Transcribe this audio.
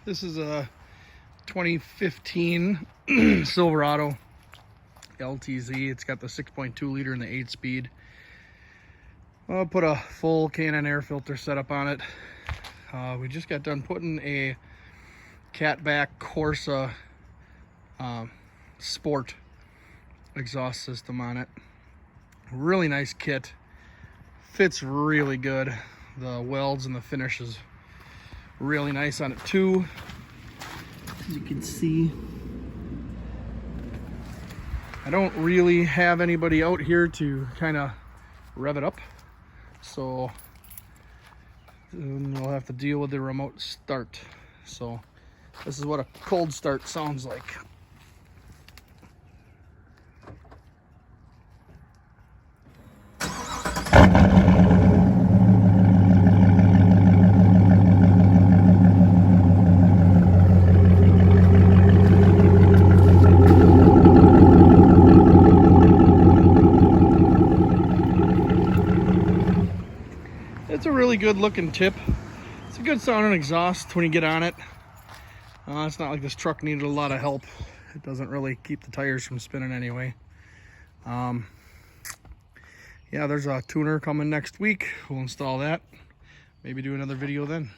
This is a 2015 Silverado LTZ. It's got the 6.2 liter and the 8-speed. I'll put a full Can air filter setup on it. We just got done putting a catback Corsa Sport exhaust system on it. Really nice kit. Fits really good. The welds and the finish is really nice on it too. As you can see, I don't really have anybody out here to kind of rev it up, so we'll have to deal with the remote start. So this is what a cold start sounds like. It's a really good looking tip. It's a good sounding exhaust when you get on it. It's not like this truck needed a lot of help. It doesn't really keep the tires from spinning anyway. Yeah, there's a tuner coming next week. We'll install that. Maybe do another video then.